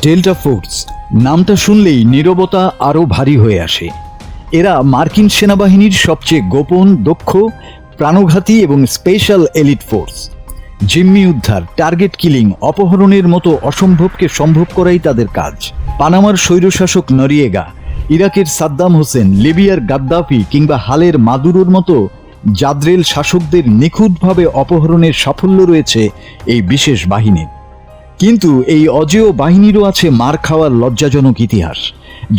Delta force নামটা শুনলেই নীরবতা আরও ভারী হয়ে আসে। এরা মার্কিন সেনাবাহিনীর সবচেয়ে গোপন, দক্ষ, প্রাণঘাতী এবং স্পেশাল এলিট ফোর্স। জিম্মি উদ্ধার, টার্গেট কিলিং, অপহরণের মতো অসম্ভবকে সম্ভব করাই তাদের কাজ। পানামার স্বৈরশাসক নরিয়েগা, ইরাকের সাদ্দাম হোসেন, লিবিয়ার গাদ্দাফি কিংবা হালের মাদুরোর মতো জাদ্রেল শাসকদের নিখুঁতভাবে অপহরণের সাফল্য রয়েছে এই বিশেষ বাহিনীর। কিন্তু এই অজেয় বাহিনীরও আছে মার খাওয়ার লজ্জাজনক ইতিহাস,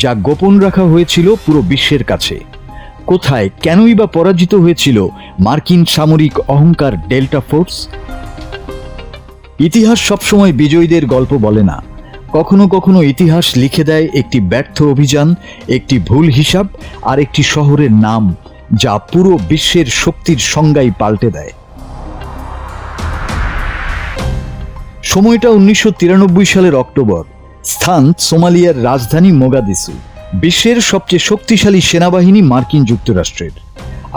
যা গোপন রাখা হয়েছিল পুরো বিশ্বের কাছে। কোথায়, কেনই বা পরাজিত হয়েছিল মার্কিন সামরিক অহংকার ডেল্টা ফোর্স? ইতিহাস সবসময় বিজয়ীদের গল্প বলে না। কখনো কখনো ইতিহাস লিখে দেয় একটি ব্যর্থ অভিযান, একটি ভুল হিসাব আর একটি শহরের নাম, যা পুরো বিশ্বের শক্তির সংজ্ঞাই পাল্টে দেয়। সময়টা 1993 সালের অক্টোবর। স্থান সোমালিয়ার রাজধানী মোগাদিসু। বিশ্বের সবচেয়ে শক্তিশালী সেনাবাহিনী মার্কিন যুক্তরাষ্ট্রের।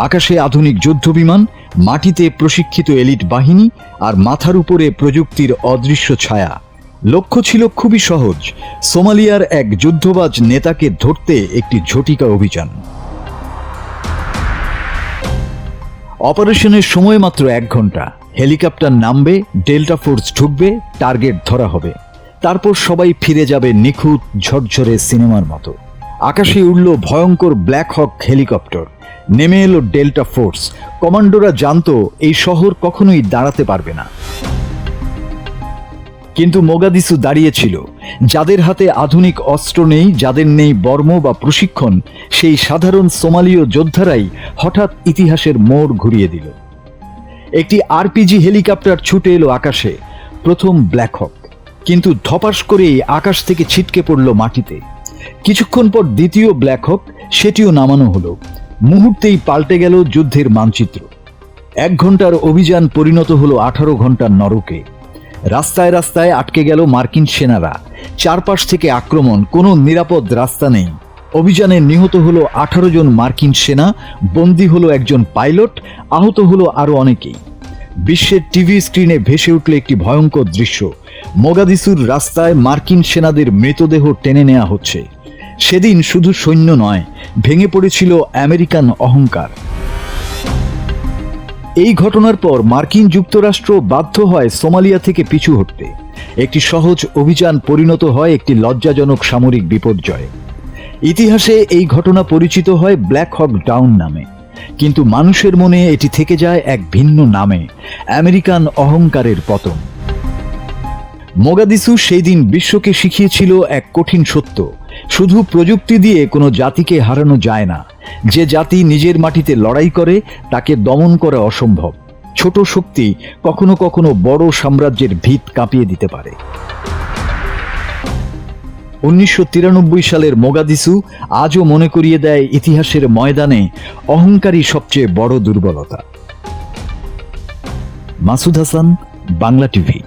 আকাশে আধুনিক যুদ্ধবিমান, মাটিতে প্রশিক্ষিত এলিট বাহিনী আর মাথার উপরে প্রযুক্তির অদৃশ্য ছায়া। লক্ষ্য ছিল খুবই সহজ, সোমালিয়ার এক যুদ্ধবাজ নেতাকে ধরতে একটি ঝটিকা অভিযান। অপারেশনের সময় মাত্র 1 ঘন্টা। হেলিকপ্টার নামবে, ডেল্টা ফোর্স ঢুকবে, টার্গেট ধরা হবে, তারপর সবাই ফিরে যাবে নিখুঁত ঝরঝরে সিনেমার মতো। আকাশে উড়ল ভয়ঙ্কর ব্ল্যাক হক হেলিকপ্টার, নেমে এলো ডেল্টা ফোর্স। কমান্ডোরা জানতো এই শহর কখনোই দাঁড়াতে পারবে না। কিন্তু মোগাদিসু দাঁড়িয়েছিল। যাদের হাতে আধুনিক অস্ত্র নেই, যাদের নেই বর্ম বা প্রশিক্ষণ, সেই সাধারণ সোমালীয় যোদ্ধারাই হঠাৎ ইতিহাসের মোড় ঘুরিয়ে দিল। একটি আরপিজি হেলিকপ্টার ছুটে এলো আকাশে, প্রথম ব্ল্যাক হক, কিন্তু ধপাস করেই আকাশ থেকে ছিটকে পড়ল মাটিতে। কিছুক্ষণ পর দ্বিতীয় ব্ল্যাক হক, সেটিও নামানো হলো। মুহূর্তেই পাল্টে গেল যুদ্ধের মানচিত্র। 1 ঘন্টার অভিযান পরিণত হলো 18 ঘন্টার নরকে। রাস্তায় রাস্তায় আটকে গেল মার্কিন সেনারা। চারপাশ থেকে আক্রমণ, কোনো নিরাপদ রাস্তা নেই। অভিযানে নিহত হলো 18 জন মার্কিন সেনা, বন্দী হলো একজন পাইলট, আহত হলো আরো অনেকেই। বিশ্বের টিভি স্ক্রিনে ভেসে উঠল একটি ভয়ঙ্কর দৃশ্য। মোগাদিসুর রাস্তায় মার্কিন সেনাদের মৃতদেহ টেনে নেওয়া হচ্ছে। সেদিন শুধু সৈন্য নয়, ভেঙে পড়েছিল আমেরিকান অহংকার। এই ঘটনার পর মার্কিন যুক্তরাষ্ট্র বাধ্য হয় সোমালিয়া থেকে পিছু হটতে। একটি সহজ অভিযান পরিণত হয় একটি লজ্জাজনক সামরিক বিপর্যয়ে। ইতিহাসে এই ঘটনা পরিচিত হয় ব্ল্যাক হক ডাউন নামে, কিন্তু মানুষের মনে এটি থেকে যায় এক ভিন্ন নামে, আমেরিকান অহংকারের পতন। মোগাদিসু সেই দিন বিশ্বকে শিখিয়েছিল এক কঠিন সত্য: শুধু প্রযুক্তি দিয়ে কোনো জাতিকে হারানো যায় না। যে জাতি নিজের মাটিতে লড়াই করে তাকে দমন করা অসম্ভব। ছোট শক্তি কখনো কখনো বড় সাম্রাজ্যের ভিত কাঁপিয়ে দিতে পারে। 1993 সালের মোগাদিসু আজও মনে করিয়ে দেয় ইতিহাসের ময়দানে অহংকারী সবচেয়ে বড় দুর্বলতা। মাসুদ হাসান, বাংলা টিভি।